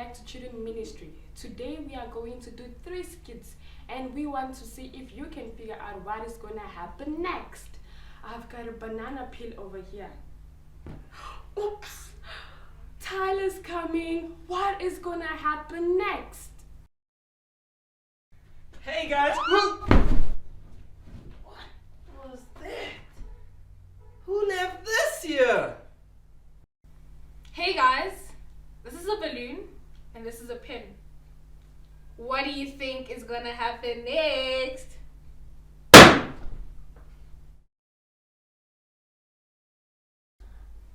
back to Children Ministry. Today we are going to do 3 skits and we want to see if you can figure out what is going to happen next. I've got a banana peel over here. Oops! Tyler's coming. What is going to happen next? Hey guys! What was that? Who left this here? Hey guys, this is a balloon and this is a pin. What do you think is gonna happen next?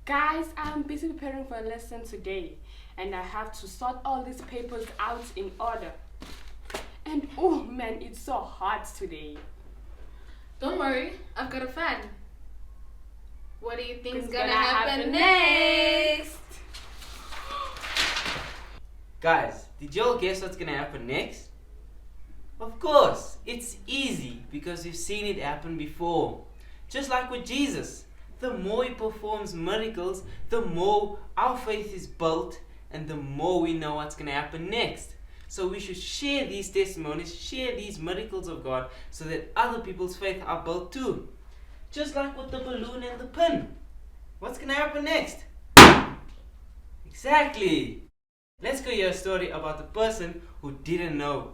Guys, I'm busy preparing for a lesson today and I have to sort all these papers out in order. And oh man, it's so hot today. Don't worry, I've got a fan. What do you think is What's gonna gonna happen happen next? Guys, did y'all guess what's gonna happen next? Of course, it's easy because we've seen it happen before. Just like with Jesus, the more he performs miracles, the more our faith is built and the more we know what's gonna happen next. So we should share these testimonies, share these miracles of God so that other people's faith are built too. Just like with the balloon and the pin. What's gonna happen next? Exactly! Let's go hear a story about the person who didn't know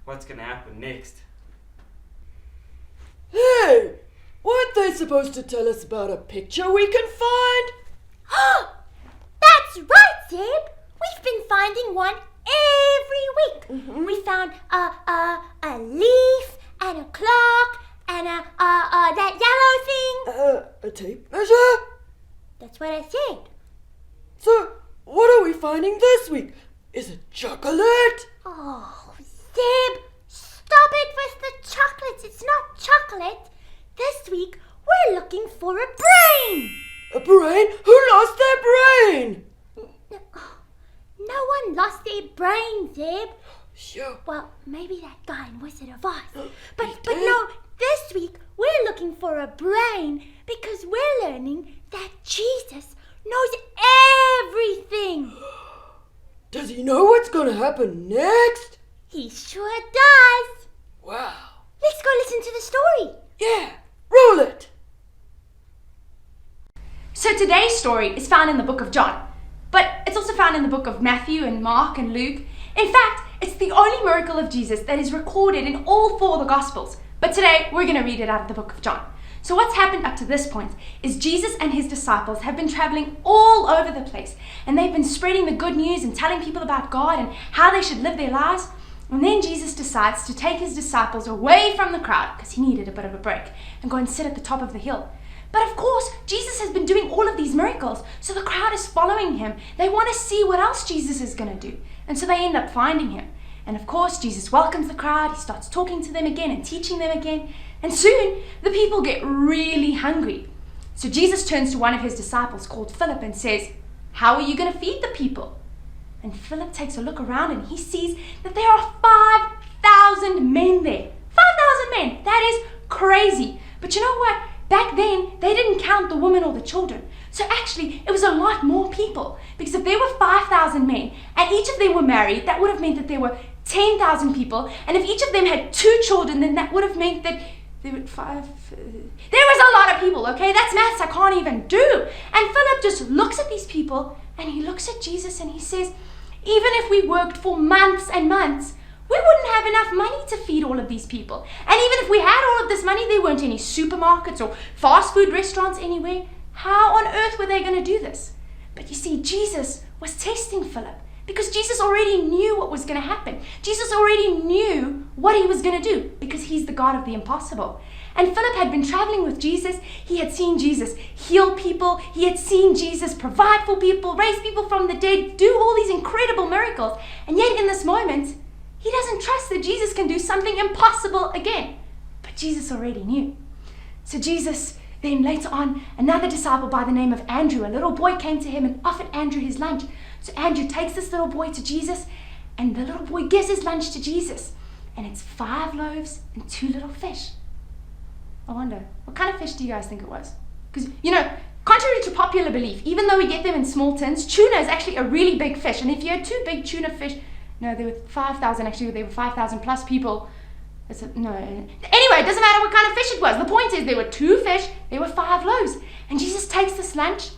what's gonna happen next. Hey! Weren't they supposed to tell us about a picture we can find? That's right, Zeb. We've been finding one every week. We found a leaf and a clock and that yellow thing. A tape measure? That's what I said. So, what are we finding this week? Is it chocolate? Oh, Zeb, stop it with the chocolates. It's not chocolate. This week, we're looking for a brain. A brain? Who lost their brain? No one lost their brain, Zeb. Sure. Well, maybe that guy in Wizard of Oz. But did? no, this week we're looking for a brain because we're learning that Jesus knows everything. Does he know what's gonna happen next? He sure does. Wow. Let's go listen to the story. Yeah, roll it. So today's story is found in the book of John, but it's also found in the book of Matthew and Mark and Luke. In fact, it's the only miracle of Jesus that is recorded in all 4 of the Gospels. But today, we're going to read it out of the book of John. So what's happened up to this point is Jesus and his disciples have been traveling all over the place, and they've been spreading the good news and telling people about God and how they should live their lives. And then Jesus decides to take his disciples away from the crowd, because he needed a bit of a break, and go and sit at the top of the hill. But of course, Jesus has been doing all of these miracles, so the crowd is following him. They want to see what else Jesus is going to do. And so they end up finding him. And of course, Jesus welcomes the crowd. He starts talking to them again and teaching them again. And soon, the people get really hungry. So Jesus turns to one of his disciples called Philip and says, "How are you going to feed the people?" And Philip takes a look around and he sees that there are 5,000 men there. 5,000 men! That is crazy. But you know what? Back then, they didn't count the women or the children. So actually, it was a lot more people. Because if there were 5,000 men, and each of them were married, that would have meant that there were 10,000 people. And if each of them had 2 children, then that would have meant that there were 5... There was a lot of people, okay? That's maths I can't even do. And Philip just looks at these people, and he looks at Jesus, and he says, even if we worked for months and months, we wouldn't have enough money to feed all of these people. And even if we had all of this money, there weren't any supermarkets or fast food restaurants anywhere. How on earth were they going to do this? But you see, Jesus was testing Philip because Jesus already knew what was going to happen. Jesus already knew what he was going to do because he's the God of the impossible. And Philip had been traveling with Jesus. He had seen Jesus heal people. He had seen Jesus provide for people, raise people from the dead, do all these incredible miracles. And yet in this moment, he doesn't trust that Jesus can do something impossible again. But Jesus already knew. So Jesus, then later on, another disciple by the name of Andrew, a little boy came to him and offered Andrew his lunch. So Andrew takes this little boy to Jesus, and the little boy gives his lunch to Jesus. And it's 5 loaves and 2 little fish. I wonder, what kind of fish do you guys think it was? Because, Contrary to popular belief, even though we get them in small tins, tuna is actually a really big fish. And if you had 2 big tuna fish, no, there were 5,000, actually there were 5,000 plus people. No. Anyway, it doesn't matter what kind of fish it was. The point is there were 2 fish, there were 5 loaves. And Jesus takes this lunch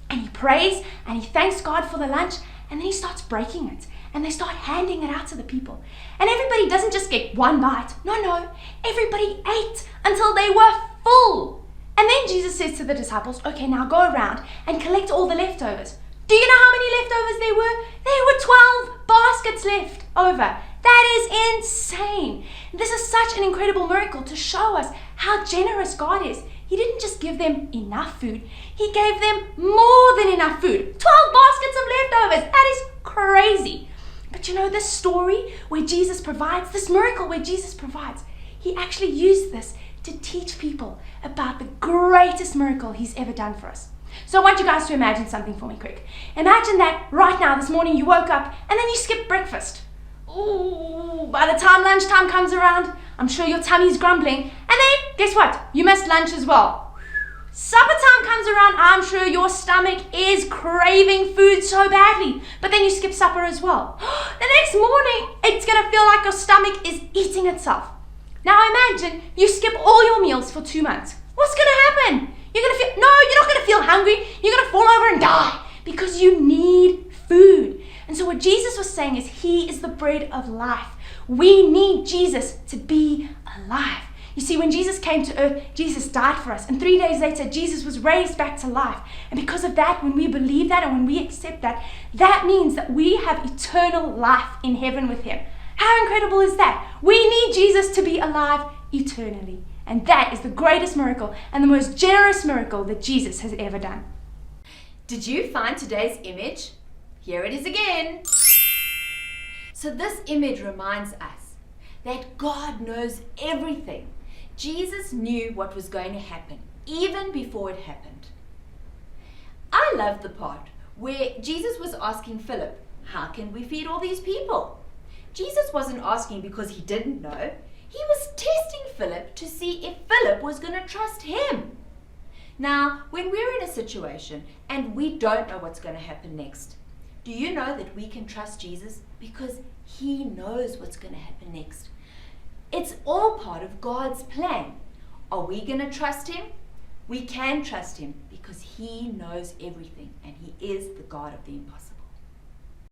and he prays and he thanks God for the lunch, and then he starts breaking it. And they start handing it out to the people. And everybody doesn't just get 1 bite. No. Everybody ate until they were full. And then Jesus says to the disciples, okay, now go around and collect all the leftovers. Do you know how many leftovers there were? There were 12 baskets left over. That is insane. This is such an incredible miracle to show us how generous God is. He didn't just give them enough food. He gave them more than enough food. 12 baskets of leftovers. That is crazy. But you know, this story where Jesus provides, this miracle where Jesus provides, he actually used this to teach people about the greatest miracle he's ever done for us. So I want you guys to imagine something for me quick. Imagine that right now, this morning, you woke up and then you skipped breakfast. Ooh, by the time lunchtime comes around, I'm sure your tummy's grumbling. And then, guess what? You missed lunch as well. Supper time comes around, I'm sure your stomach is craving food so badly. But then you skip supper as well. The next morning, it's going to feel like your stomach is eating itself. Now imagine you skip all your meals for 2 months. What's going to happen? You're not going to feel hungry. You're going to fall over and die because you need food. And so what Jesus was saying is he is the bread of life. We need Jesus to be alive. You see, when Jesus came to earth, Jesus died for us. And 3 days later, Jesus was raised back to life. And because of that, when we believe that and when we accept that, that means that we have eternal life in heaven with him. How incredible is that? We need Jesus to be alive eternally. And that is the greatest miracle and the most generous miracle that Jesus has ever done. Did you find today's image? Here it is again. So this image reminds us that God knows everything. Jesus knew what was going to happen, even before it happened. I love the part where Jesus was asking Philip, how can we feed all these people? Jesus wasn't asking because he didn't know. He was testing Philip to see if Philip was going to trust him. Now, when we're in a situation and we don't know what's going to happen next, do you know that we can trust Jesus because he knows what's going to happen next? It's all part of God's plan. Are we going to trust him? We can trust him because he knows everything and he is the God of the impossible.